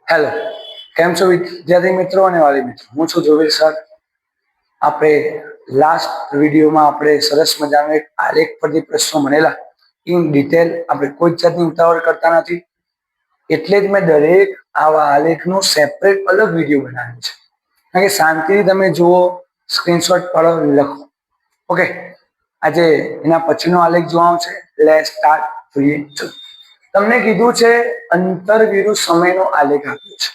Hello, કેમ છો વિદ્યાર્થી મિત્રો અને વાલી મિત્રો? હું છું જોવેલ સર. આપણે લાસ્ટ વિડીયોમાં આપણે સરસ મજાનો એક આલેખ પરથી પ્રશ્નો મળેલા ઇન ડિટેલ. આપણે કોઈ જાતની ઉતાવળ કરતા નથી, એટલે જ મેં દરેક આવા આલેખનો સેપરેટ અલગ વિડીયો બનાવ્યો છે. કારણ કે શાંતિથી તમે જુઓ, સ્ક્રીનશોટ પાડો, લખો. ઓકે, આજે એના પછીનો આલેખ જોવાનો છે. Let's start. જોઈએ. તમને કીધું છે અંતર વિરુદ્ધ સમયનો આલેખ આપ્યો છે.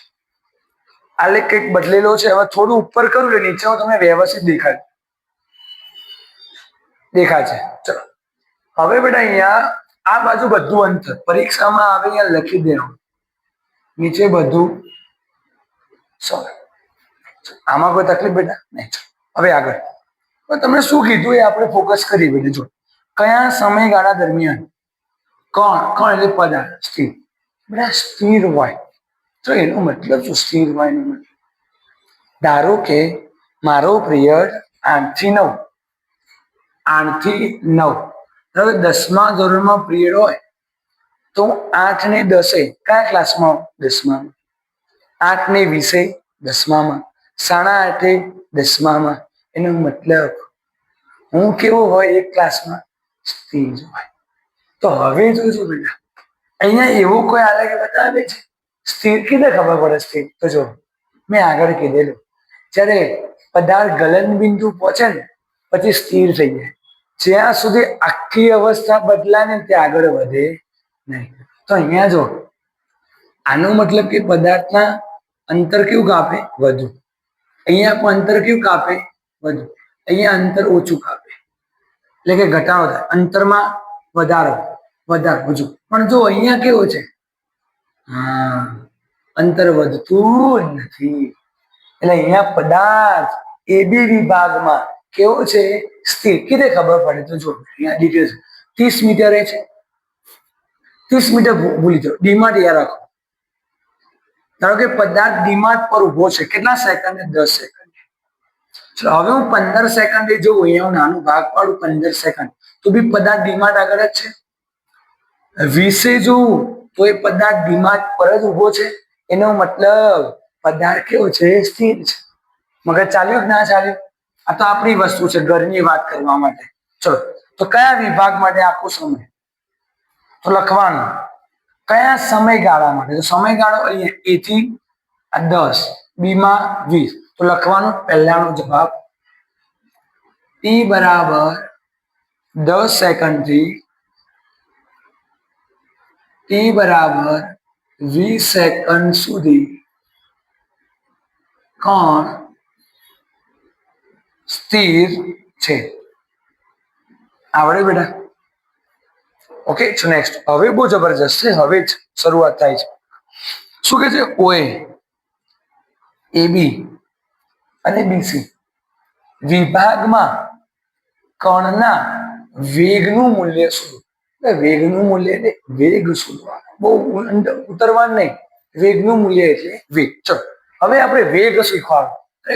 આલેખ કંઈક બદલેલો છે. હવે થોડું ઉપર કરું એટલે નીચે તમને વ્યવસ્થિત દેખાય છે. ચલો, હવે બેટા અહીંયા આ બાજુ બધું અંતર પરીક્ષામાં આવે અહીંયા લખી દેવાનું, નીચે બધું સોરી. આમાં કોઈ તકલીફ બેટા નહીં. હવે આગળ તમને શું કીધું એ આપણે ફોકસ કરીએ બેટા. જો કયા સમયગાળા દરમિયાન કોણ એટલે પદાર્થ સ્થિર બેટા સ્થિર હોય. તો એનો મતલબ શું? સ્થિર હોય એનો મતલબ, ધારો કે મારો પિરિયડ 8 થી 9, 8 થી 9. હવે 10મા ધોરણમાં પિરિયડ હોય તો 8 ને 10 કયા ક્લાસમાં? 10માં. 8 ને 20 10માં. 8:30 10માં. એનો મતલબ હું કેવો હોય એક ક્લાસમાં? સ્થિર હોય. તો હવે જોજો બેટા, અહીંયા એવો કોઈ આલેખ બતાવે છે સ્થિર. કીધે ખબર પડે સ્થિર? તો જો મેં આગળ કીધેલું, જ્યારે પદાર્થ ગલન બિંદુ પહોંચે ને પછી સ્થિર થઈ જાય. જ્યાં સુધી આખી અવસ્થા બદલાય ને ત્યાં આગળ વધે નહીં. તો અહીંયા જો આનો મતલબ કે પદાર્થના અંતર કેવું કાપે? વધુ. અહીંયા પણ અંતર કેવું કાપે? વધુ. અહીંયા અંતર ઓછું કાપે, એટલે કે ઘટાડો થાય. અંતરમાં વધારો હજુ પણ જો અહીંયા કેવો છે? અંતર વધતું નથી. એટલે અહીંયા પદાર્થ એ બી વિભાગમાં કેવો છે? સ્થિર. કીધે ખબર પડે? તો જો અહીંયા ડિટેલ્સ 30 મીટરે છે. 30 મીટર ભૂલી જાઓ, ડીમાં યાદ રાખો. ધારો કે પદાર્થ ડીમાર્ટ પર ઉભો છે. કેટલા સેકન્ડ? 10 સેકન્ડ. ચલો, હવે હું 15 સેકન્ડે જોઉં, અહીંયા નાનો ભાગ પાડું 15 સેકન્ડ, તો બી પદાર્થ ડીમાર્ટ આગળ જ છે. 20 જોઉં તો એ પદાર્થ ડીમાર્ટ પર જ ઉભો છે. એનો મતલબ પદાર્થ કેવો છે? સ્થિર છે. મગજ ચાલ્યું કે ના ચાલ્યું? આ તો આપણી વસ્તુ છે, ઘરની વાત કરવા માટે. ચલો, તો કયા વિભાગ માટે આખો સમય? તો લખવાનું કયા સમયગાળા માટે. તો સમયગાળો અહીંયા A થી 10, B માં 20. તો લખવાનું પહેલાનો જવાબ T બરાબર 10 સેકન્ડથી T બરાબર 20 સેકન્ડ સુધી કોણ સ્થિર છે. આવડે બેટા? Okay, next. હવે બહુ જબરજસ્ત છે. હવે જ શરૂઆત થાય છે. શું કે છે? OA, AB અને BC વિભાગમાં કણના વેગનું મૂલ્ય શું? વેગનું મૂલ્ય એટલે વેગ શોધવાનું, બહુ ઉતરવાનું નહીં. વેગનું મૂલ્ય એટલે વેગ. ચલો, હવે આપણે વેગ શીખવાડો.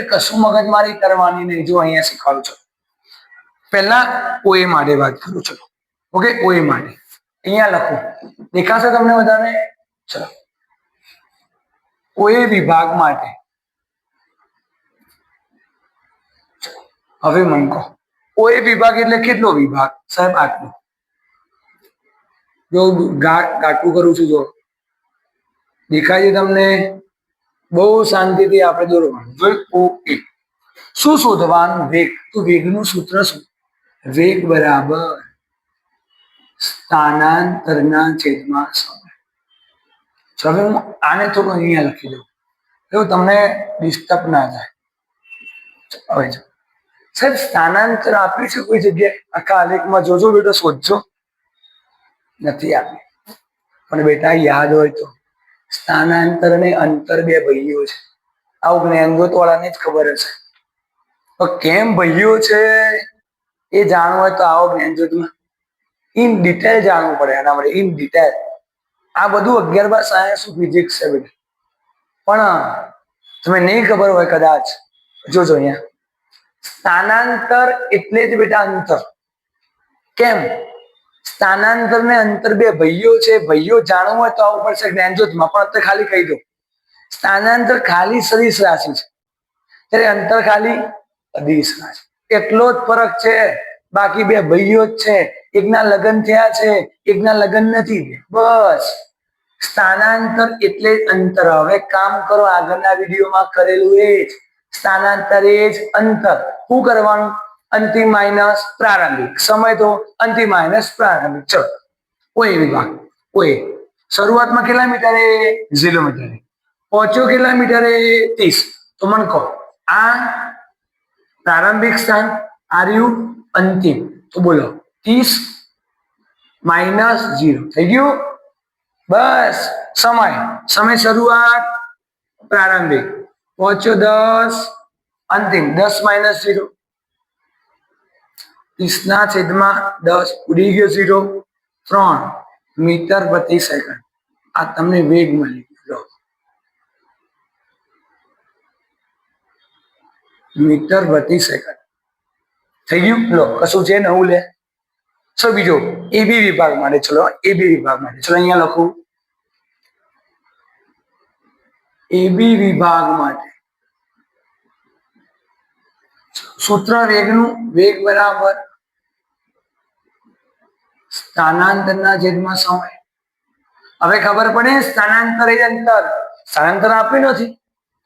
કશું મગજમારી કરવાની નહીં. જો અહીંયા શીખવાડું છું. પહેલા OA માટે વાત કરું છું. ઓકે, OA માટે અહીંયા લખો, દેખાશે તમને બધાને? ચલો, OA વિભાગ માટે હવે મને કહો, OA વિભાગ એટલે કેટલો વિભાગ? સાહેબ આટલો. જો ગાટું કરું છું, જો દેખાય છે તમને? બહુ શાંતિથી આપણે દોરવાનું. જો OA શું શોધવાનું? વેગ. તો વેગનું સૂત્ર શું? વેગ બરાબર સ્થાનાંતરના છેદમાં સમય. હવે હું આને થોડું અહીંયા લખી દઉં, એવું તમને ડિસ્ટર્બ ના થાય. હવે સાહેબ સ્થાનાંતર આપ્યું છે કોઈ જગ્યાએ? આખા આલેખમાં જોજો બેટા, શોધજો. નથી આપી, પણ બેટા યાદ હોય તો સ્થાનાંતર અને અંતર બે ભાઈઓ છે. આવું જ્ઞાનગોત વાળાને જ ખબર હશે. તો કેમ ભાઈઓ છે એ જાણવું હોય તો આવો જ્ઞાનજોતમાં ઇન ડિટેલ જાણવું પડે. એના માટે ઇન ડિટેલ આ બધું 11 સાયન્સ ફિઝિક્સ છે બેટા. પણ તમે નહીં ખબર હોય કદાચ, જોજો અહીંયા સ્થાનાંતર એટલે જ બેટા અંતર. કેમ? સ્થાનાંતર ને અંતર બે ભાઈઓ છે. ભાઈઓ જાણવું હોય તો આવું પડશે જ્ઞાનજ્યોતમાં, પણ અત્યારે ખાલી કહી દો સ્થાનાંતર ખાલી સદિશ રાશિ છે, ત્યારે અંતર ખાલી અદિશ રાશિ. એટલો જ ફરક છે, બાકી બે ભાઈઓ જ છે, એકના લગ્ન થયા છે, એકના લગ્ન નથી થયા, બસ. સ્થાનાંતર એટલે અંતર. હવે કામ કરો, આગળના વિડીયોમાં કરેલું એ જ. સ્થાનાંતર એ જ અંતર. શું કરવાનું? અંતિમ માઇનસ પ્રારંભિક. સમય તો અંતિમ માઇનસ પ્રારંભિક. ચલો, કોઈ વિભાગ કોઈ શરૂઆતમાં કેટલા મીટરે? 0 મીટરે. પહોંચ્યો કેટલા મીટરે? 30. તો મને કહો, આ પ્રારંભિક સ્થાન, આર્યુ અંતિમ. તો બોલો 30 માઇનસ 0 થઈ ગયું. બસ. સમય શરૂઆત પ્રારંભિક, પહોંચ્યો 10 અંતિમ. 10 માઇનસ 0, 30/10 ઉડી ગયો 0. 3 મીટર પ્રતિ સેકન્ડ. આ તમને વેગ મળી ગયો. મીટર પ્રતિ સેકન્ડ થઈ ગયું. લો, કશું છે નવું લે. ચલો બીજો એબી વિભાગ માટે. ચલો એબી વિભાગ માટે. ચલો અહીંયા લખું એબી વિભાગ માટે સૂત્ર વેગનું વેગ બરાબર સ્થાનાંતરના છેદમાં સમય. હવે ખબર પડે સ્થાનાંતર એ અંતર. સ્થાનાંતર આપ્યું નથી,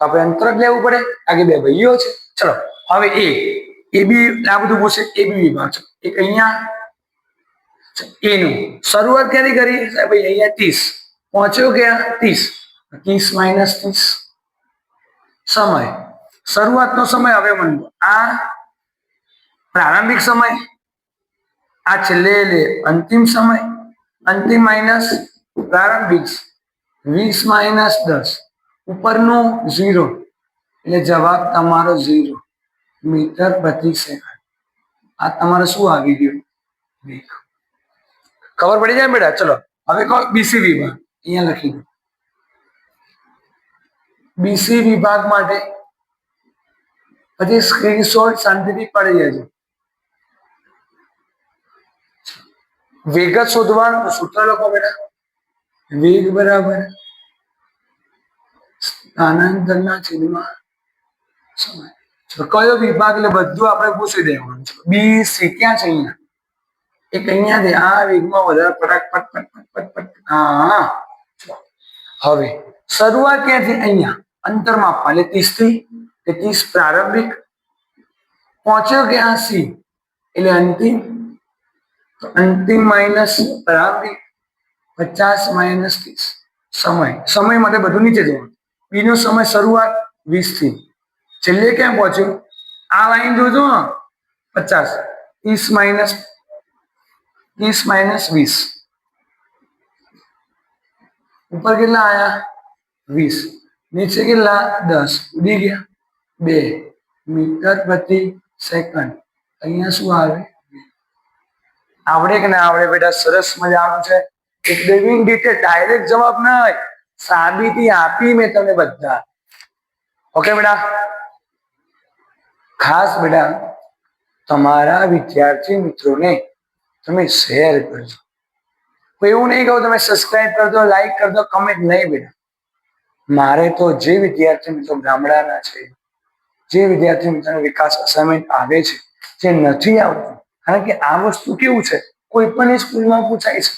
આપણે અંતર જ લેવું પડે, આગે બે ભાઈઓ છે. ચલો હવે એબી આ બધું પૂછે. એબી વિભાગ છે એક અહીંયા. એનું શરૂઆત ક્યાંથી કરી? ભાઈ અહીંયા 30. પહોંચ્યો ક્યાં? 30. 30 માઇનસ 30 સમય. શરૂઆતનો સમય. હવે મને આ પ્રારંભિક સમય, આ છેલ્લે લે અંતિમ સમય. અંતિમ માઇનસ પ્રારંભિક 20 માઇનસ 10 ઉપરનું 0 એટલે જવાબ તમારો 0 મીટર પ્રતિ સેકન્ડ. આ તમારે શું આવી ગયું? ખબર પડી જાય બેટા. ચલો હવે કહો બીસી વિભાગ. અહીંયા લખી દો. બીસી વિભાગ માટે પછી સ્ક્રીનશોટ શાંતિથી પડી જાય. વેગ શોધવાનું સૂત્ર લખો બેટા. વેગ બરાબર સ્થાનાંતરના છેદમાં સમય. કયો વિભાગ? એટલે બધું આપણે પૂછી દેવાનું છે. બી સી ક્યાં છે? અહીંયા એક અહીંયા છે. આ વેગમાં વધારે ફટાફટ પટ. હા, હવે શરૂઆત ક્યાંથી? અહીંયા અંતર માપવા. એટલે 30 થી 30 પ્રારંભિક. પહોંચ્યો ક્યાં? સી એટલે અંતિમ. તો અંતિમ માઇનસ પ્રારંભિક 50 માઇનસ 30 સમય માટે બધું નીચે જવાનું. બી નો સમય શરૂઆત 20 થી છેલ્લે ક્યાં પહોંચ્યો? આ લાઈન જોજો 50. 30 માઇનસ 20 ઉપર કેટલા આયા? 20. નીચે કેટલા? 10 ઉડી ગયા. 2 મીટર પ્રતિ સેકન્ડ. અહીંયા શું આવે? આવડે કે ના આવડે બેટા? સરસ મજાનું છે. એકદમ ઇન ડિટેલ, ડાયરેક્ટ જવાબ નહીં, સાબિતી આપી મેં તમને બધા. ઓકે બેટા? ખાસ બેટા તમારા વિદ્યાર્થી મિત્રોને તમે શેર કરજો. કોઈ એવું નહીં કહું તમે સબસ્ક્રાઇબ કરજો, લાઈક કરજો, કમેન્ટ નહીં બેટા. મારે તો જે વિદ્યાર્થી મિત્રો ગામડાના છે, જે વિદ્યાર્થી મિત્રોને વિકાસ અસાઇનમેન્ટ આવે છે, જે નથી આવતું, કારણ કે આ વસ્તુ કેવું છે કોઈ પણ સ્કૂલમાં પૂછાય છે,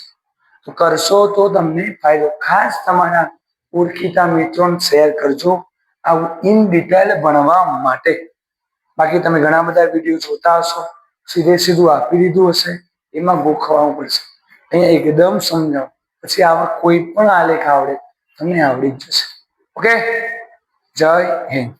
તો કરશો તો તમને ફાયદો. ખાસ તમારા ઓળખીતા મિત્રોને શેર કરજો આવું ઇન ડિટેલ ભણવા માટે. બાકી તમે ઘણા બધા વિડીયો જોતા હશો, સીધું આપી દીધું હશે, એમાં ગોખવાનું પડશે. અહીંયા એકદમ સમજાવો, પછી આવા કોઈ પણ આલેખ આવડે તમને આવડી જ જશે. ઓકે, જય હિન્દ.